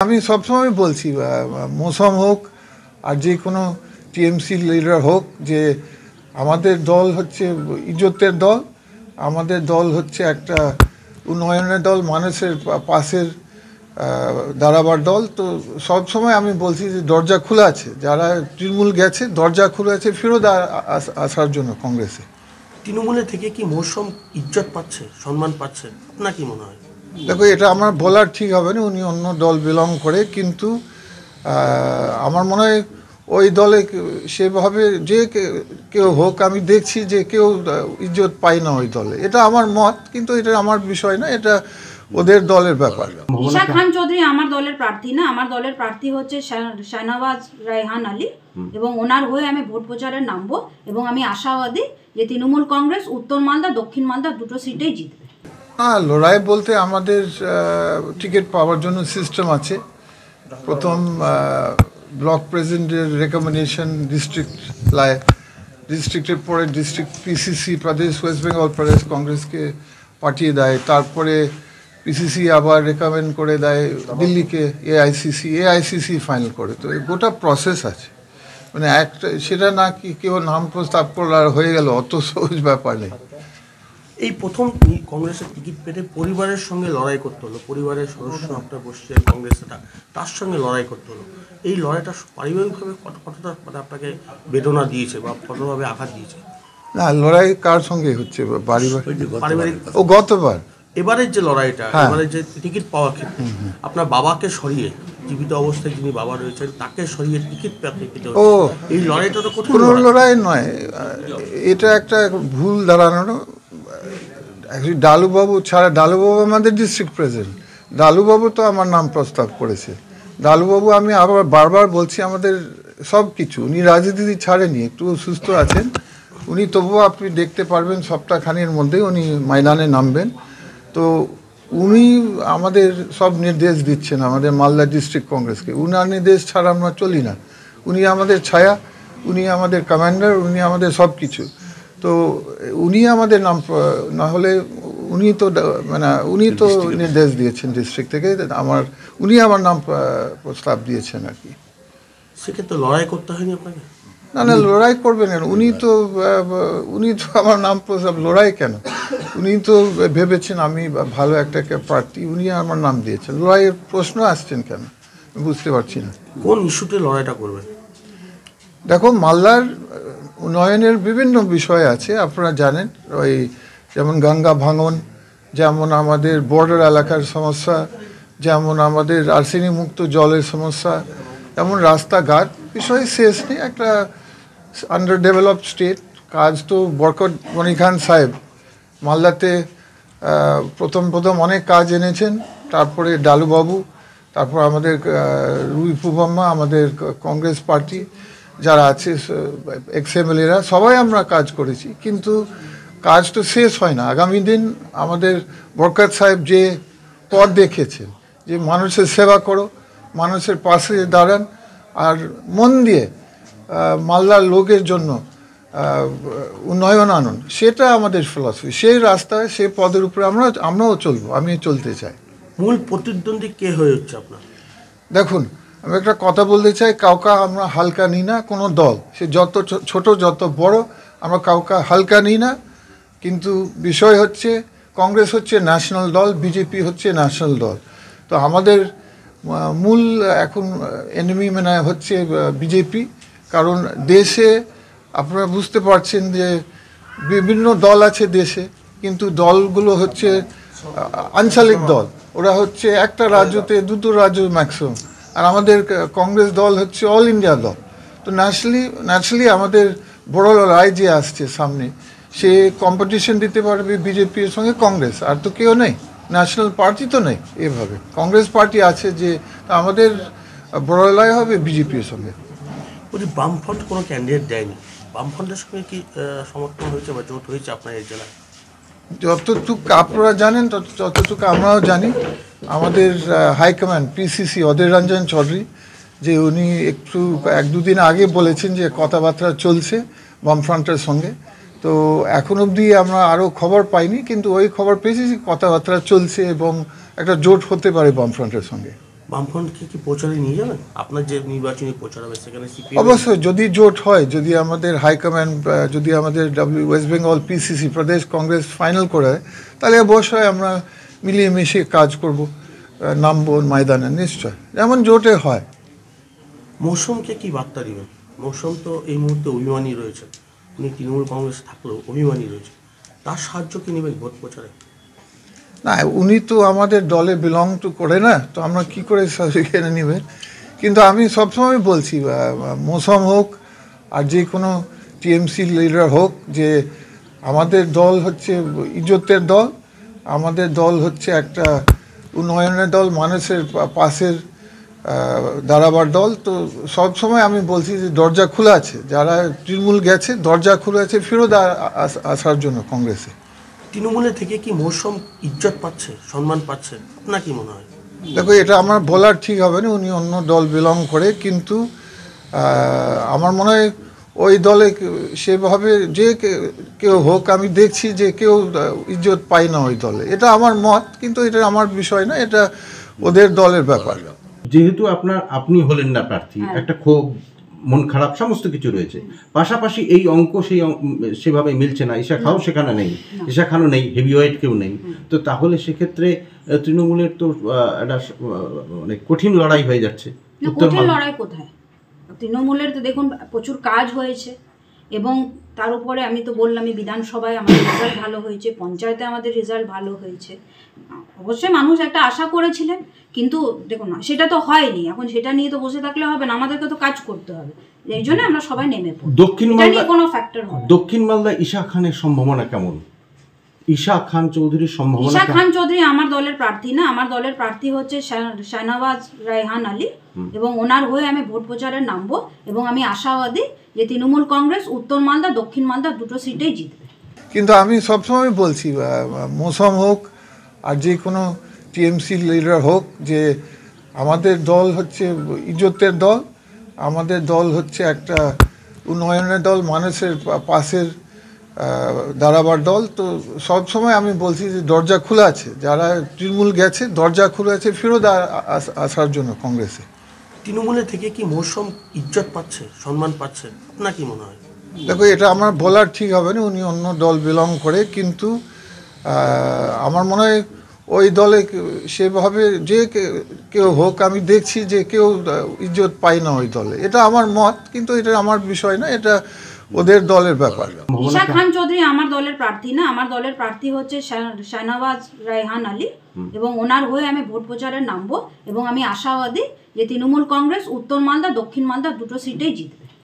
আমি সবসময় বলছি মৌসুম হোক আর যে কোনো টিএমসি লিডার হোক যে আমাদের দল হচ্ছে ইজ্জতের দল, আমাদের দল হচ্ছে একটা উন্নয়নের দল, মানুষের পাশের দাঁড়াবার দল। তো সবসময় আমি বলছি যে দরজা খোলা আছে, যারা তৃণমূল গেছে দরজা খোলা আছে ফেরত আসার জন্য কংগ্রেসে। তৃণমূলে থেকে কি মৌসুম ইজ্জত পাচ্ছে, সম্মান পাচ্ছে, আপনার কি মনে হয়? দেখো, এটা আমার বলার ঠিক হবে না, উনি অন্য দল বিলং করে, কিন্তু আমার মনে হয় ওই দলে সেভাবে যে কেউ হোক, আমি দেখছি যে কেউ ইজ্জত পায় না ওই দলে। এটা আমার মত, কিন্তু এটা আমার বিষয় না, এটা ওদের দলের ব্যাপার। ঈশা খান চৌধুরী আমার দলের প্রার্থী না, আমার দলের প্রার্থী হচ্ছে শাহনওয়াজ রায়হান আলী, এবং ওনার হয়ে আমি ভোট প্রচারে নামবো, এবং আমি আশাবাদী যে তৃণমূল কংগ্রেস উত্তর মালদা দক্ষিণ মালদা দুটো সিটেই জিতবে। হ্যাঁ, লড়াই বলতে আমাদের টিকিট পাওয়ার জন্য সিস্টেম আছে। প্রথম ব্লক প্রেসিডেন্টের রেকমেন্ডেশন ডিস্ট্রিক্টের পরে ডিস্ট্রিক্ট পিসিসি প্রদেশ ওয়েস্ট বেঙ্গল প্রদেশ কংগ্রেসকে পাঠিয়ে দেয়, তারপরে পিসিসি আবার রেকমেন্ড করে দেয় দিল্লিকে এআইসিসি ফাইনাল করে। তো এই গোটা প্রসেস আছে, মানে একটা সেটা না কি কেউ নাম প্রস্তাব করলে হয়ে গেল, অত সহজ ব্যাপার নেই। এই প্রথম কংগ্রেসের টিকিট পেতে পরিবারের সঙ্গে লড়াই করতে হলো, পরিবারের সদস্য আপনার বসছে কংগ্রেসটা, তার সঙ্গে লড়াই করতে হলো। এই লড়াইটা পারিবারিকভাবে কতটা মানে আপনাকে বেদনা দিয়েছে বা কতভাবে আঘাত দিয়েছে? না, লড়াই কার সঙ্গে হচ্ছে? পারিবারিক। ও গতবার এবারের যে লড়াইটা, এবারের যে টিকিট পাওয়ার ক্ষেত্রে আপনার বাবাকে সরিয়ে, জীবিত অবস্থায় যিনি বাবা রয়েছেন তাকে সরিয়ে টিকিট পেতে ও এই লড়াইটা তো কোনো লড়াই নয়, এটা একটা ভুল দাঁড়ানো। ডালুবাবু ছাড়া, ডালুবাবু আমাদের ডিস্ট্রিক্ট প্রেসিডেন্ট, ডালুবাবু তো আমার নাম প্রস্তাব করেছে। ডালুবাবু, আমি আবার বারবার বলছি, আমাদের সব কিছু উনি রাজনীতি ছাড়েনি, একটু সুস্থ আছেন উনি, তবুও আপনি দেখতে পারবেন সপ্তাহখানেকের মধ্যেই উনি ময়দানে নামবেন। তো উনি আমাদের সব নির্দেশ দিচ্ছেন আমাদের মালদা ডিস্ট্রিক্ট কংগ্রেসকে, উনার নির্দেশ ছাড়া আমরা চলি না। উনি আমাদের ছায়া, উনি আমাদের কমান্ডার, উনি আমাদের সব কিছু। তো উনি আমাদের নাম, না হলে উনি তো নির্দেশ দিয়েছেন ডিস্ট্রিক্ট থেকে, উনি আমার নাম প্রস্তাব দিয়েছেন আর কি। সেক্ষেত্রে লড়াই করতে হয়নি আপনাকে? না, লড়াই করবেন কেন? উনি তো আমার নাম প্রস্তাব, লড়াই কেন? উনি তো ভেবেছেন আমি ভালো একটা প্রার্থী, উনি আমার নাম দিয়েছেন, লড়াইয়ের প্রশ্ন আসছেন কেন বুঝতে পারছি না। কোন ইস্যুতে লড়াইটা করবেন? দেখো, মালদার উন্নয়নের বিভিন্ন বিষয় আছে, আপনারা জানেন, ওই যেমন গঙ্গা ভাঙন, যেমন আমাদের বর্ডার এলাকার সমস্যা, যেমন আমাদের আর্সেনিক মুক্ত জলের সমস্যা, যেমন রাস্তাঘাট বিষয় শেষ নেই। একটা আন্ডার ডেভেলপড স্টেট, কাজ তো বরকত গনি খান সাহেব মালদাতে প্রথম অনেক কাজ এনেছেন, তারপরে ডালুবাবু, তারপর আমাদের রুই পুবাম্মা, আমাদের কংগ্রেস পার্টি যারা আছে এক্সএমএলএরা সবাই আমরা কাজ করেছি, কিন্তু কাজ তো শেষ হয় না। আগামী দিন আমাদের বরকত সাহেব যে পথ দেখেছেন যে মানুষের সেবা করো, মানুষের পাশে দাঁড়ান, আর মন দিয়ে মালদার লোকের জন্য উন্নয়ন আনুন, সেটা আমাদের ফিলসফি। সেই রাস্তায়, সেই পদের উপরে আমরাও চলবো, আমি চলতে চাই। মূল প্রতিদ্বন্দ্বী কে হয়ে হচ্ছে আপনার? দেখুন, আমি একটা কথা বলতে চাই, কাউকে আমরা হালকা নিই না, কোনো দল সে যত ছোট যত বড়, আমরা কাউকে হালকা নিই না। কিন্তু বিষয় হচ্ছে কংগ্রেস হচ্ছে ন্যাশনাল দল, বিজেপি হচ্ছে ন্যাশনাল দল। তো আমাদের মূল এখন এনিমি হচ্ছে বিজেপি, কারণ দেশে আপনারা বুঝতে পারছেন যে বিভিন্ন দল আছে দেশে, কিন্তু দলগুলো হচ্ছে আঞ্চলিক দল, ওরা হচ্ছে একটা রাজ্যতে দুটো রাজ্য ম্যাক্সিমাম, আর আমাদের কংগ্রেস দল হচ্ছে অল ইন্ডিয়া দল। তো ন্যাচারালি আমাদের বড় লড়াই যে আসছে সামনে, সে কম্পিটিশন দিতে পারবে বিজেপির সঙ্গে কংগ্রেস, আর তো কেউ নেই, ন্যাশনাল পার্টি তো নেই। এভাবে কংগ্রেস পার্টি আছে, যে আমাদের বড় লড়াই হবে বিজেপির সঙ্গে। বলছি, বামফ্রন্ট কোনো ক্যান্ডিডেট দেয়নি, বামফ্রন্টের সঙ্গে কি সমর্থন হয়েছে বা জোট হয়েছে আপনার এই জেলায়? যতটুকু আপনারা জানেন ততটুকু আমরাও জানি। আমাদের হাইকমান্ড পিসিসি অধীর রঞ্জন চৌধুরী, যে উনি একটু 1-2 দিন আগে বলেছেন যে কথাবার্তা চলছে বামফ্রন্টের সঙ্গে। তো এখন অবধি আমরা আরও খবর পাইনি, কিন্তু ওই খবর পেয়েছি কথাবার্তা চলছে এবং একটা জোট হতে পারে বামফ্রন্টের সঙ্গে। বামফ্রন্টকে কি প্রচারে নিয়ে যাবেন? আপনার যে নির্বাচনী প্রচার হবে সেখানে সিপিএম অবশ্যই যদি জোট হয়, যদি আমাদের হাইকমান্ড, যদি আমাদের ওয়েস্ট বেঙ্গল পিসিসি প্রদেশ কংগ্রেস ফাইনাল করে, তাহলে অবশ্যই আমরা মিলিয়ে মিশিয়ে কাজ করব, নামবো ময়দানে নিশ্চয়, যেমন জোটে হয়। মৌসুমকে কি বার্তা দিবেন? মৌসুম তো এই মুহূর্তে অভিমানী রয়েছে, উনি তৃণমূল কংগ্রেস থাকলেও অভিমানী রয়েছে, তার সাহায্য কি নেবেন ভোট প্রচারে? না, উনি তো আমাদের দলে বিলং টু করে না, তো আমরা কি করে সেখানে নেবেন। কিন্তু আমি সবসময় বলছি, মৌসুম হোক আর যে কোনো টিএমসি লিডার হোক, যে আমাদের দল হচ্ছে ইজ্জতের দল, আমাদের দল হচ্ছে একটা উন্নয়নের দল, মানুষের পাশের দাঁড়াবার দল। তো সবসময় আমি বলছি যে দরজা খোলা আছে, যারা তৃণমূল গেছে দরজা খোলা আছে ফেরত আসার জন্য কংগ্রেসে। তৃণমূলের থেকে কি মৌসুম ইজ্জত পাচ্ছে, সম্মান পাচ্ছে, আপনার কি মনে হয়? দেখো, এটা আমার বলার ঠিক হবে না, উনি অন্য দল বিলং করে, কিন্তু আমার মনে হয় ওই দলে সেভাবে যে কেউ হোক, আমি দেখছি যে কেউ ইজ্জত পায় না ওই দলে, এটা আমার মত, কিন্তু এটা আমার বিষয় না, এটা ওদের দলের ব্যাপার। যেহেতু আপনি হলেন না প্রার্থী, একটা ক্ষোভ, মন খারাপ সমস্ত কিছু রয়েছে, পাশাপাশি এই অঙ্ক সেভাবে মিলছে না, ঈশা খাও সেখানে নেই, ঈশা খানও নেই, হেভিওয়েট কেউ নেই, তো তাহলে সেক্ষেত্রে তৃণমূলের তো একটা মানে কঠিন লড়াই হয়ে যাচ্ছে। কঠিন লড়াই কোথায়? তৃণমূলের তো দেখুন প্রচুর কাজ হয়েছে, এবং তার উপরে আমি তো বললামই বিধানসভায় আমাদের রেজাল্ট ভালো হয়েছে, পঞ্চায়েতে আমাদের রেজাল্ট ভালো হয়েছে। অবশ্যই মানুষ একটা আশা করেছিলেন, কিন্তু দেখুন না, সেটা তো হয়নি। এখন সেটা নিয়ে তো বসে থাকলে হবে না, আমাদেরকে তো কাজ করতে হবে, এই জন্য আমরা সবাই নেমে পড়ি। দক্ষিণ মালদা ঈশা খানের সম্ভাবনা কেমন? ঈশা খান চৌধুরীর সম্ভাবনা? ঈশা খান চৌধুরী আমার দলের প্রার্থী না, আমার দলের প্রার্থী হচ্ছে শাহনওয়াজ রায়হান আলী, এবং ওনার হয়ে আমি ভোট প্রচারে নামবো, এবং আমি আশাবাদী যে তৃণমূল কংগ্রেস উত্তর মালদা দক্ষিণ মালদা দুটো সিটেই জিতবে। কিন্তু আমি সবসময় বলছি, মৌসুম হোক আর যে কোনো টিএমসি লিডার হোক, যে আমাদের দল হচ্ছে ইজ্জতের দল, আমাদের দল হচ্ছে একটা উন্নয়নের দল, মানুষের পাশের দাঁড়াবার দল। তো সবসময় আমি বলছি যে দরজা খোলা আছে, যারা তৃণমূল গেছে দরজা খোলা আছে ফেরত আসার জন্য কংগ্রেসে। তৃণমূলের থেকে কি মৌসুম ইজ্জত পাচ্ছে, সম্মান পাচ্ছে, আপনার কি মনে হয়? দেখো, এটা আমার বলার ঠিক হবে না, উনি অন্য দল বিলং করে, কিন্তু আমার মনে হয় ওই দলে সেভাবে যে কেউ হোক, আমি দেখছি যে কেউ ইজ্জত পায় না ওই দলে, এটা আমার মত, কিন্তু এটা আমার বিষয় না, এটা ওদের দলের ব্যাপার। ঈশা খান চৌধুরী আমার দলের প্রার্থী না, আমার দলের প্রার্থী হচ্ছে শাহনওয়াজ রায়হান আলী, এবং ওনার হয়ে আমি ভোট প্রচারে নামবো, এবং আমি আশাবাদী যে তৃণমূল কংগ্রেস উত্তর মালদা দক্ষিণ মালদা দুটো সিটেই জিতবে।